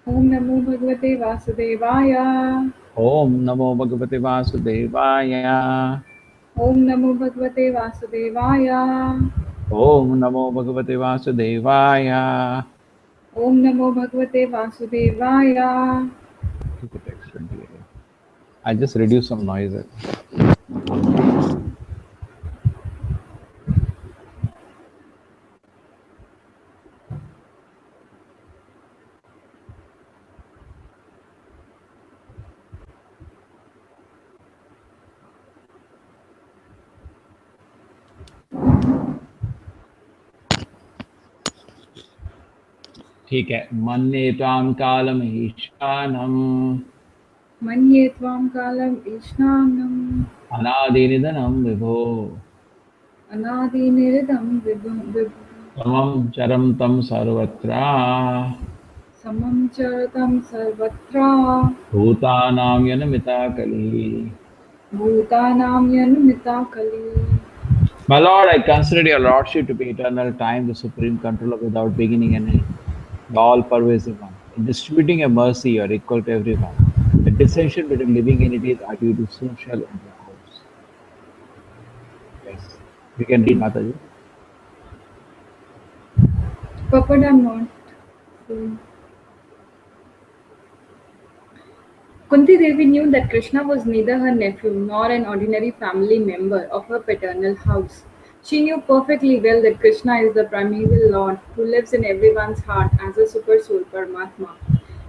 Om Namo Bhagavate Vasudevaya. Om Namo Bhagavate Vasudevaya. Om Namo Bhagavate Vasudevaya. Om Namo Bhagavate Vasudevaya. Om Namo Bhagavate Vasudevaya. Keep it extra clear. I just reduce some noises. ठीक है. मन्ये त्वां कालमहीशानम् Manye Tvam Kalam Ishnanam. अनादिनिधनं विभो Anadi Niridam Vibhum. त्वमं चरं तं सर्वत्र Samam Charatam Sarvatra. भूतानां यनमिता कलिः. Bhutanam Yanmita Kali. My Lord, I consider your Lordship to be eternal time, the supreme controller without beginning and end, the all-pervasive one. In distributing your mercy, you are equal to everyone. The distinction between living entities are due to social intercourse. Yes. We can read Mataji. Purport I'm not. Kunti Devi knew that Krishna was neither her nephew nor an ordinary family member of her paternal house. She knew perfectly well that Krishna is the primeval Lord who lives in everyone's heart as a super soul Paramatma.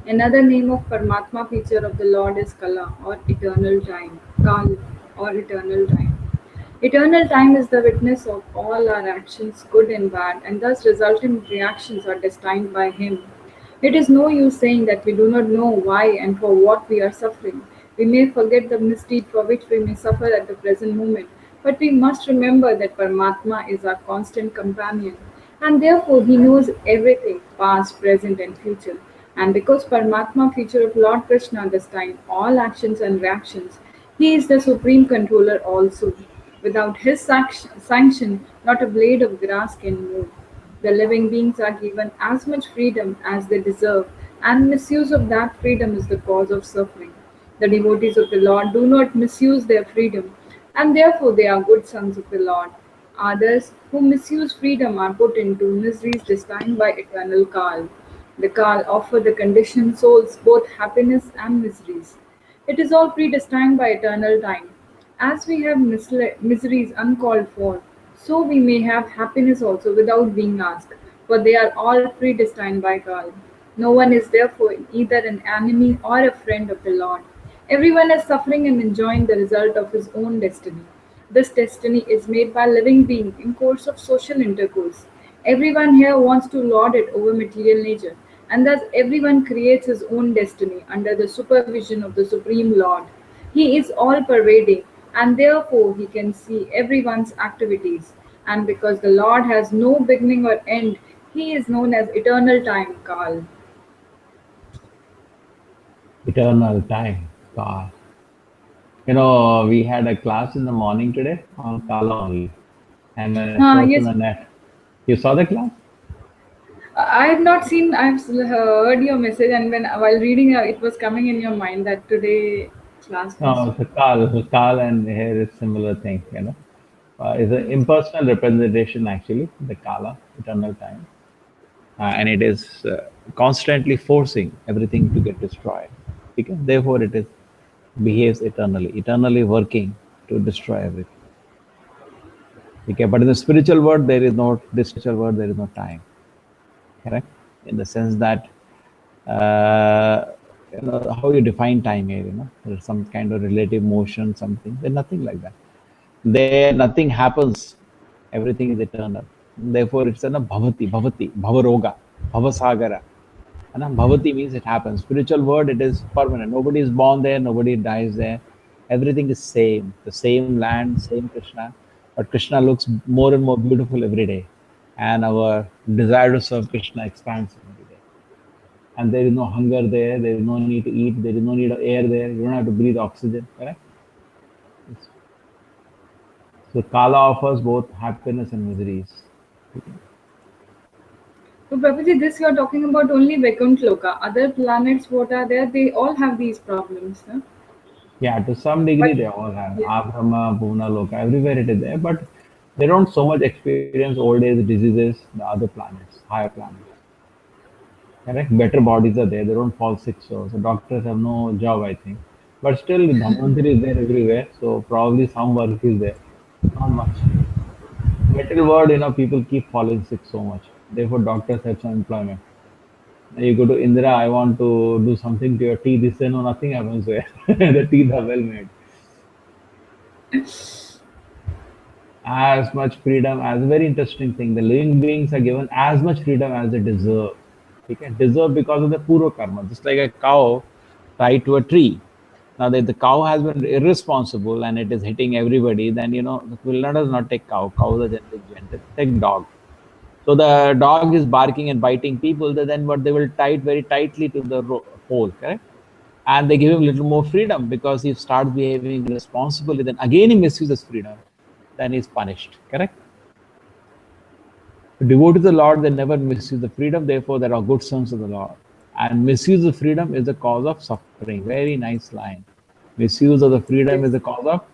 Another name of Paramatma feature of the Lord is Kala or eternal time. Kal or eternal time. Eternal time is the witness of all our actions, good and bad, and thus resultant reactions are destined by Him. It is no use saying that we do not know why and for what we are suffering. We may forget the misdeed for which we may suffer at the present moment, but we must remember that Paramatma is our constant companion, and therefore He knows everything, past, present, and future. And because Paramatma, feature of Lord Krishna, destined all actions and reactions, He is the supreme controller also. Without His sanction, not a blade of grass can move. The living beings are given as much freedom as they deserve, and misuse of that freedom is the cause of suffering. The devotees of the Lord do not misuse their freedom, and therefore they are good sons of the Lord. Others who misuse freedom are put into miseries destined by eternal Kal. The Kal offer the conditioned souls both happiness and miseries. It is all predestined by eternal time. As we have miseries uncalled for, so we may have happiness also without being asked, for they are all predestined by God. No one is therefore either an enemy or a friend of the Lord. Everyone is suffering and enjoying the result of his own destiny. This destiny is made by living beings in course of social intercourse. Everyone here wants to lord it over material nature, and thus everyone creates his own destiny under the supervision of the Supreme Lord. He is all pervading, and therefore he can see everyone's activities. And because the Lord has no beginning or end, he is known as eternal time, Kal. Eternal time. God. You know, we had a class in the morning today on Kala only. And when I searched on Yes, the net, you saw the class? I have not seen. I've heard your message, and when while reading, it was coming in your mind that today class was. No, so Kal and here is similar thing, you know. Is an impersonal representation actually, the Kala, eternal time. And it is constantly forcing everything to get destroyed. Okay? Therefore, it is behaves eternally working to destroy everything. Okay? But in the spiritual world, there is no time. Correct? In the sense that you know how you define time here. You know, there's some kind of relative motion, something. There's nothing like that. There, nothing happens. Everything is eternal. Therefore, it's a bhavati, bhavaroga, bhavasagara. And bhavati means it happens. Spiritual word, it is permanent. Nobody is born there, nobody dies there. Everything is same. The same land, same Krishna. But Krishna looks more and more beautiful every day. And our desire to serve Krishna expands every day. And there is no hunger there, there is no need to eat, there is no need of air there. You don't have to breathe oxygen, correct? So Kala offers both happiness and miseries. So, Prabhuji, this you are talking about only Vaikunt Loka. Other planets, what are there? They all have these problems. No? Yeah, to some degree But they all have yeah, Abrahama, Bhuvana, Loka, everywhere it is there, but they don't so much experience old age diseases, the other planets, higher planets. Correct? Better bodies are there, they don't fall sick, so doctors have no job, I think. But still, Dhanvantari is there everywhere, so probably some work is there. Not much. Metal word, people keep falling sick so much. Therefore, doctors have some employment. You go to Indira, I want to do something to your teeth. They say, no, nothing happens there. The teeth are well made. As much freedom as a very interesting thing. The living beings are given as much freedom as they deserve. Okay? Deserve because of the purva karma. Just like a cow tied to a tree. Now, if the cow has been irresponsible and it is hitting everybody, then the Quilla does not take cow. Cows are generally gentle. Take dog. So the dog is barking and biting people. Then what they will tie it very tightly to the pole, correct? And they give him a little more freedom because he starts behaving irresponsibly. Then again he misuses freedom. Then he's punished, correct? Devotees of the Lord, they never misuse the freedom, therefore they are good sons of the Lord. And misuse of freedom is the cause of suffering. Very nice line. Misuse of the freedom is the yes, cause of,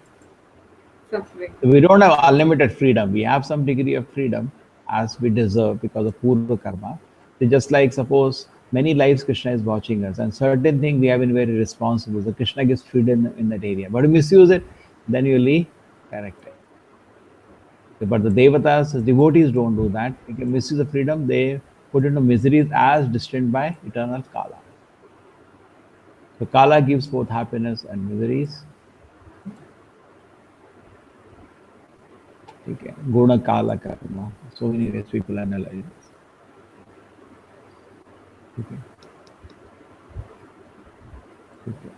suffering. we don't have unlimited freedom. We have some degree of freedom as we deserve because of purva karma. So just like suppose many lives Krishna is watching us and certain thing we have been very responsible. So Krishna gives freedom in that area. But if you misuse it, then you'll be corrected. But the devatas, the devotees don't do that. They can misuse the freedom, they put into miseries as distinct by eternal Kala. So Kala gives both happiness and miseries. Okay. Guna Kala Karma. So many ways people analyze this. Okay. Okay.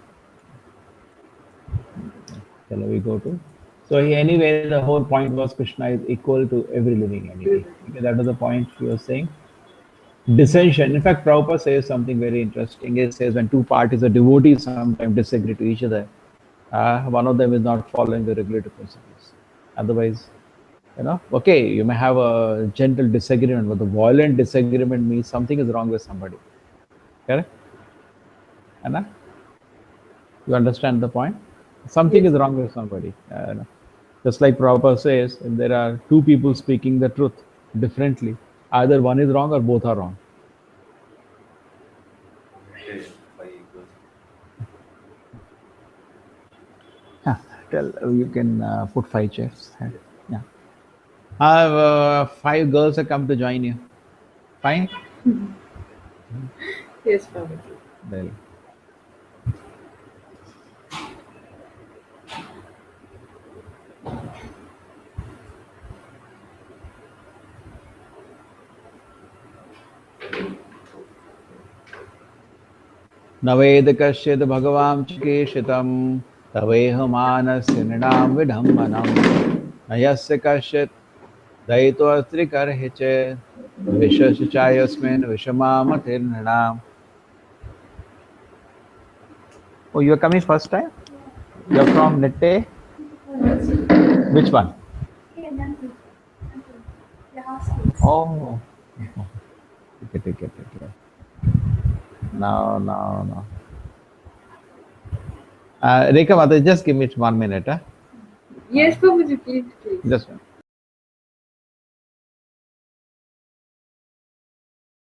Shall we go to? So anyway, the whole point was Krishna is equal to every living entity. Okay, that was the point she was saying. Dissension. In fact, Prabhupada says something very interesting. He says when two parties or devotees sometimes disagree to each other, one of them is not following the regulative principles. Otherwise, okay, you may have a gentle disagreement, but the violent disagreement means something is wrong with somebody. Correct? Anna? You understand the point? Something Yes, is wrong with somebody. Just like Prabhupada says, if there are two people speaking the truth differently, either one is wrong or both are wrong. Huh. Tell you can put 5 chairs. Yeah. I have 5 girls have come to join you. Fine. yes, Prabhuji. Well, Naved कश्चिद भगवां चिकीर्षितं तवेह मानस्य नृणां विडम्बनं न यस्य कश्चित् दयितोऽस्त्रिकर्हि चेत् विशस्य चायस्मिन् विषमामतिर्नृणाम्. Oh, you are coming first time? You are from Nette? Which one? Oh. Take it. No. Rekha Mata, just give me 1 minute. Huh? Yes, Prabhuji, please, please. Just one.